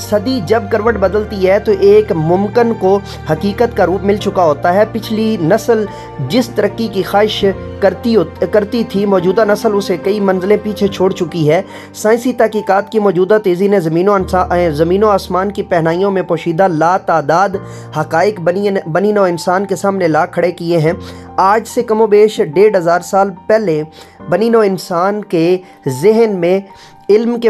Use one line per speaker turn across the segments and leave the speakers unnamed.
صدی جب کروٹ بدلتی ہے تو ایک ممکن کو حقیقت کا روپ مل چکا ہوتا ہے۔ پچھلی نسل جس ترقی کی خواہش کرتی تھی، موجودہ نسل اسے کئی منزلیں پیچھے چھوڑ چکی ہے۔ سائنسی تحقیقات کی موجودہ تیزی نے زمین و آسمان کی پہنائیوں میں پوشیدہ لاتعداد حقائق بنی نوع انسان کے سامنے لا کھڑے کیے ہیں۔ آج سے کم و بیش 1500 سال پہلے بنی نوع انسان کے ذہن میں علم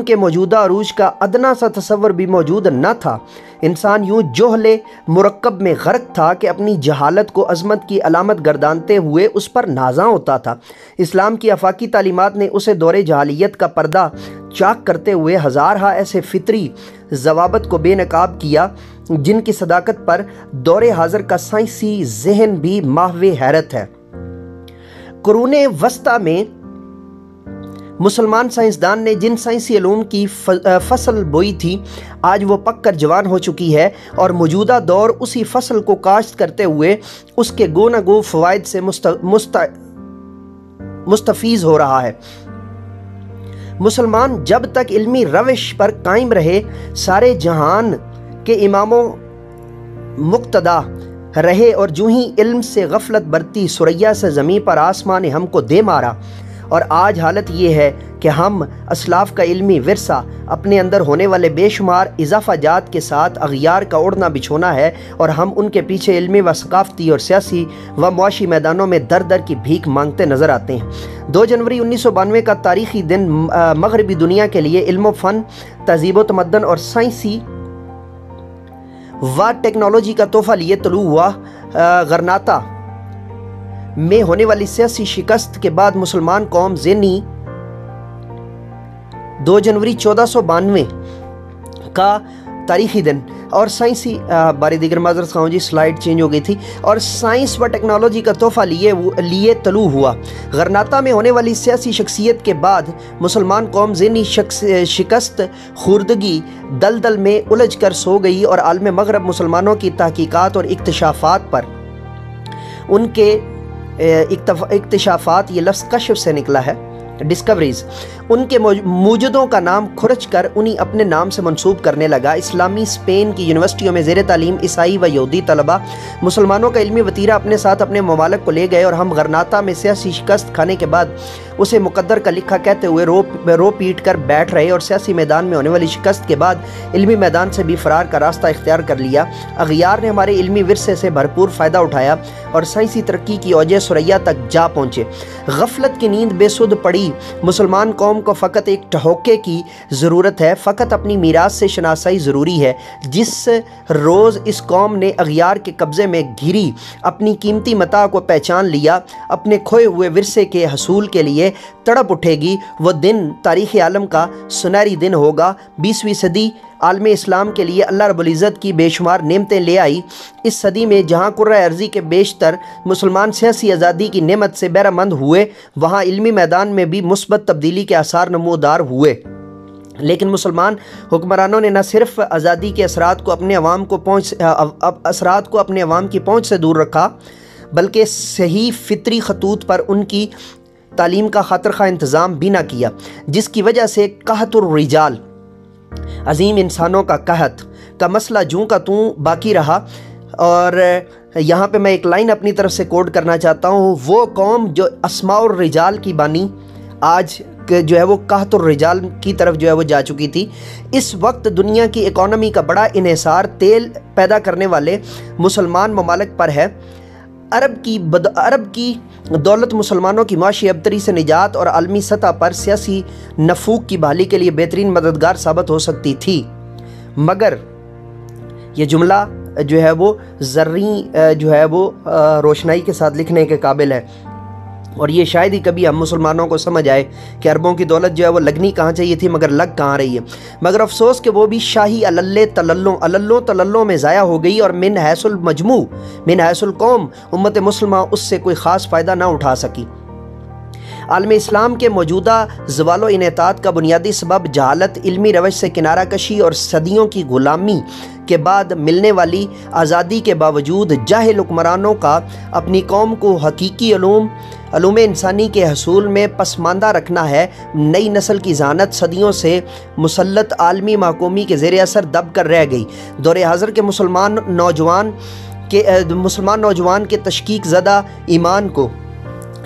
کے موجودہ عروج کا ادنا سا تصور بھی موجود نہ تھا۔ انسان یوں جہل مرکب میں غرق تھا کہ اپنی جہالت کو عظمت کی علامت گردانتے ہوئے اس پر نازاں ہوتا تھا۔ اسلام کی آفاقی تعلیمات نے اسے دور جہالیت کا پردہ چاک کرتے ہوئے ہزارہا ایسے فطری ضوابط کو بے نقاب کیا جن کی صداقت پر دور حاضر کا سائنسی ذہن بھی محو حیرت ہے۔ قرون وسطیٰ میں مسلمان سائنسدان نے جن سائنسی علوم کی فصل بوئی تھی، آج وہ پک کر جوان ہو چکی ہے اور موجودہ دور اسی فصل کو کاشت کرتے ہوئے اس کے گو نہ گو فوائد سے مستفیض ہو رہا ہے۔ مسلمان جب تک علمی روش پر قائم رہے، سارے جہان کے اماموں مقتدا رہے، اور جو ہی علم سے غفلت برتی، ثریا سے زمین پر آسمان ہم کو دے مارا۔ اور آج حالت یہ ہے کہ ہم اسلاف کا علمی ورثہ اپنے اندر ہونے والے بے شمار اضافہ جات کے ساتھ اغیار کا اوڑھنا بچھونا ہے، اور ہم ان کے پیچھے علمی و ثقافتی اور سیاسی و معاشی میدانوں میں در در کی بھیک مانگتے نظر آتے ہیں۔ 2 جنوری 1992 کا تاریخی دن مغربی دنیا کے لیے علم و فن، تہذیب و تمدن اور سائنسی و ٹیکنالوجی کا تحفہ لیے طلوع ہوا۔ غرناطہ میں ہونے والی سیاسی شکست کے بعد مسلمان قوم ذہنی 2 جنوری 1492 کا تاریخی دن اور سائنسی باری دیگر معذرت خواہوں جی سلائیڈ چینج ہو گئی تھی، اور سائنس و ٹیکنالوجی کا تحفہ لیے طلوع ہوا۔ غرناطہ میں ہونے والی سیاسی شخصیت کے بعد مسلمان قوم ذہنی شکست خوردگی دلدل میں الجھ کر سو گئی، اور عالم مغرب مسلمانوں کی تحقیقات اور اکتشافات پر ان کے اکتشافات، یہ لفظ کشف سے نکلا ہے، ڈسکوریز، ان کے موجودوں کا نام کھرچ کر انہیں اپنے نام سے منسوب کرنے لگا۔ اسلامی اسپین کی یونیورسٹیوں میں زیر تعلیم عیسائی و یہودی طلبہ مسلمانوں کا علمی وتیرہ اپنے ساتھ اپنے ممالک کو لے گئے، اور ہم غرناطہ میں سیاسی شکست کھانے کے بعد اسے مقدر کا لکھا کہتے ہوئے رو پیٹ کر بیٹھ رہے، اور سیاسی میدان میں ہونے والی شکست کے بعد علمی میدان سے بھی فرار کا راستہ اختیار کر لیا۔ اغیار نے ہمارے علمی ورثے سے بھرپور فائدہ اٹھایا اور سائنسی ترقی کی اوج ثریا تک جا پہنچے۔ غفلت کی نیند بے سود پڑی مسلمان قوم کو فقط ایک ٹھہوکے کی ضرورت ہے، فقط اپنی میراث سے شناسائی ضروری ہے۔ جس روز اس قوم نے اغیار کے قبضے میں گھری اپنی قیمتی متاع کو پہچان لیا، اپنے کھوئے ہوئے ورثے کے حصول کے لیے تڑپ اٹھے گی، وہ دن تاریخ عالم کا سنہری دن ہوگا۔ 20ویں صدی عالم اسلام کے لیے اللہ رب العزت کی بے شمار نعمتیں لے آئی۔ اس صدی میں جہاں کرۂ ارضی کے بیشتر مسلمان سیاسی آزادی کی نعمت سے بہرہ مند ہوئے، وہاں علمی میدان میں بھی مثبت تبدیلی کے آثار نمودار ہوئے، لیکن مسلمان حکمرانوں نے نہ صرف آزادی کے اثرات کو اپنے عوام کی پہنچ سے دور رکھا، بلکہ صحیح فطری خطوط پر ان کی تعلیم کا خاطر خواہ انتظام بھی نہ کیا، جس کی وجہ سے قحط الرجال، عظیم انسانوں کا قحط کا مسئلہ جوں کا توں باقی رہا۔ اور یہاں پہ میں ایک لائن اپنی طرف سے کوڈ کرنا چاہتا ہوں، وہ قوم جو اسماء الرجال کی بانی آج جو ہے وہ قحط الرجال کی طرف جو ہے وہ جا چکی تھی۔ اس وقت دنیا کی اکانومی کا بڑا انحصار تیل پیدا کرنے والے مسلمان ممالک پر ہے۔ عرب کی دولت مسلمانوں کی معاشی ابتری سے نجات اور عالمی سطح پر سیاسی نفوذ کی بحالی کے لیے بہترین مددگار ثابت ہو سکتی تھی، مگر یہ جملہ جو ہے وہ زرعی جو ہے وہ روشنائی کے ساتھ لکھنے کے قابل ہے، اور یہ شاید ہی کبھی ہم مسلمانوں کو سمجھ آئے کہ عربوں کی دولت جو ہے وہ لگنی کہاں چاہیے تھی مگر لگ کہاں رہی ہے۔ مگر افسوس کہ وہ بھی شاہی تللوں میں ضائع ہو گئی، اور من حیث المجموع من حیث القوم امت مسلمہ اس سے کوئی خاص فائدہ نہ اٹھا سکی۔ عالم اسلام کے موجودہ زوال و انحطاط کا بنیادی سبب جہالت، علمی روش سے کنارہ کشی اور صدیوں کی غلامی کے بعد ملنے والی آزادی کے باوجود جاہل حکمرانوں کا اپنی قوم کو حقیقی علوم انسانی کے حصول میں پسماندہ رکھنا ہے۔ نئی نسل کی ذہانت صدیوں سے مسلط عالمی محکومی کے زیر اثر دب کر رہ گئی۔ دور حاضر کے مسلمان نوجوان کے تشکیک زدہ ایمان کو،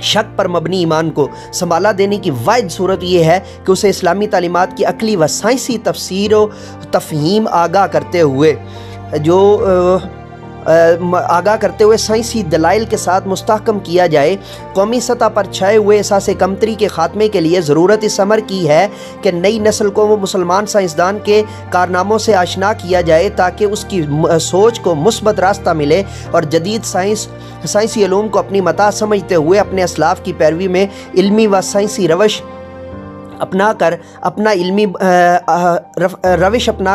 شک پر مبنی ایمان کو سنبھالا دینے کی واحد صورت یہ ہے کہ اسے اسلامی تعلیمات کی عقلی و سائنسی تفسیر و تفہیم آگاہ کرتے ہوئے سائنسی دلائل کے ساتھ مستحکم کیا جائے۔ قومی سطح پر چھائے ہوئے احساس کمتری کے خاتمے کے لیے ضرورت اس امر کی ہے کہ نئی نسل کو وہ مسلمان سائنسدان کے کارناموں سے آشنا کیا جائے تاکہ اس کی سوچ کو مثبت راستہ ملے اور جدید سائنسی علوم کو اپنی متاع سمجھتے ہوئے اپنے اسلاف کی پیروی میں علمی و سائنسی روش اپنا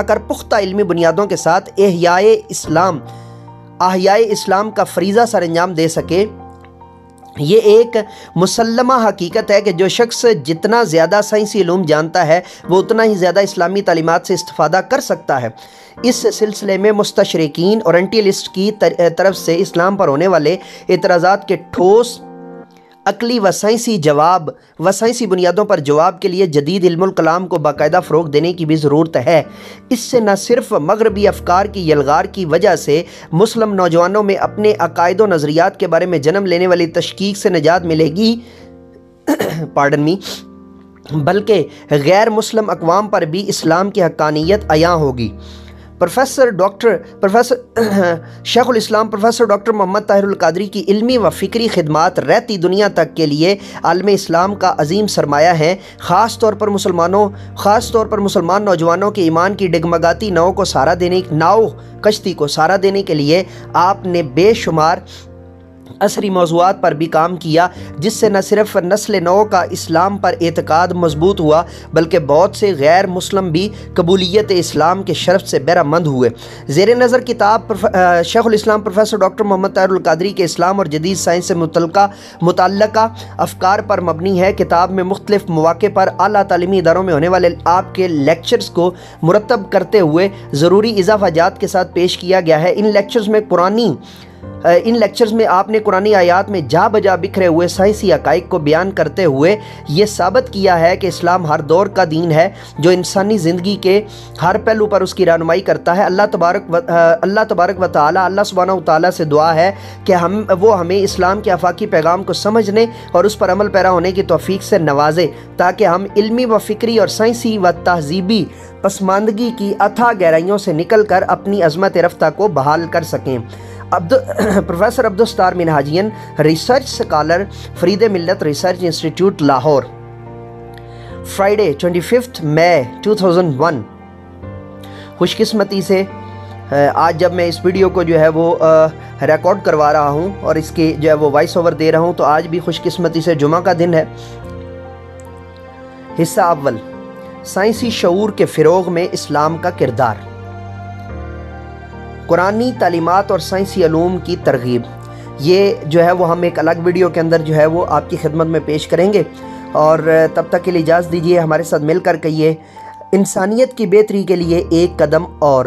کر پختہ علمی بنیادوں کے ساتھ احیائے اسلام کا فریضہ سر انجام دے سکے۔ یہ ایک مسلمہ حقیقت ہے کہ جو شخص جتنا زیادہ سائنسی علوم جانتا ہے وہ اتنا ہی زیادہ اسلامی تعلیمات سے استفادہ کر سکتا ہے۔ اس سلسلے میں مستشرقین اور انٹیلسٹ کی طرف سے اسلام پر ہونے والے اعتراضات کے ٹھوس عقلی و سائنسی بنیادوں پر جواب کے لیے جدید علم الکلام کو باقاعدہ فروغ دینے کی بھی ضرورت ہے۔ اس سے نہ صرف مغربی افکار کی یلغار کی وجہ سے مسلم نوجوانوں میں اپنے عقائد و نظریات کے بارے میں جنم لینے والی تشکیک سے نجات ملے گی بلکہ غیر مسلم اقوام پر بھی اسلام کی حقانیت عیاں ہوگی۔ شیخ الاسلام پروفیسر ڈاکٹر محمد طاہر القادری کی علمی و فکری خدمات رہتی دنیا تک کے لیے عالم اسلام کا عظیم سرمایہ ہیں۔ خاص طور پر مسلمان نوجوانوں کے ایمان کی ڈگمگاتی کشتی کو سہارا دینے کے لیے آپ نے بے شمار عصری موضوعات پر بھی کام کیا، جس سے نہ صرف نسل نو کا اسلام پر اعتقاد مضبوط ہوا بلکہ بہت سے غیر مسلم بھی قبولیت اسلام کے شرف سے بہرہ مند ہوئے۔ زیر نظر کتاب شیخ الاسلام پروفیسر ڈاکٹر محمد طاہر القادری کے اسلام اور جدید سائنس سے متعلقہ افکار پر مبنی ہے۔ کتاب میں مختلف مواقع پر اعلیٰ تعلیمی اداروں میں ہونے والے آپ کے لیکچرز کو مرتب کرتے ہوئے ضروری اضافہ جات کے ساتھ پیش کیا گیا ہے۔ ان لیکچرز میں آپ نے قرآنی آیات میں جا بجا بکھرے ہوئے سائنسی حقائق کو بیان کرتے ہوئے یہ ثابت کیا ہے کہ اسلام ہر دور کا دین ہے جو انسانی زندگی کے ہر پہلو پر اس کی رہنمائی کرتا ہے۔ اللہ تبارک و تعالی اللہ سبحانہ و تعالی سے دعا ہے کہ وہ ہمیں اسلام کے آفاقی پیغام کو سمجھنے اور اس پر عمل پیرا ہونے کی توفیق سے نوازے تاکہ ہم علمی و فکری اور سائنسی و تہذیبی پسماندگی کی اتھاہ گہرائیوں سے نکل کر اپنی عظمت رفتہ کو بحال کر سکیں۔ Professor Abdussattar Minhajain, research scholar, Farid Millat research institute, Lahore. Friday 25 مئی 2001۔ خوش قسمتی سے آج جب میں اس ویڈیو کو جو ہے وہ ریکارڈ کروا رہا ہوں اور اس کی جو ہے وہ وائس اوور دے رہا ہوں تو آج بھی خوش قسمتی سے جمعہ کا دن ہے۔ حصہ اول، سائنسی شعور کے فروغ میں اسلام کا کردار، قرآنی تعلیمات اور سائنسی علوم کی ترغیب۔ یہ جو ہے وہ ہم ایک الگ ویڈیو کے اندر جو ہے وہ آپ کی خدمت میں پیش کریں گے، اور تب تک کے لیے اجازت دیجیے ہمارے ساتھ مل کر کہیے انسانیت کی بہتری کے لیے ایک قدم اور۔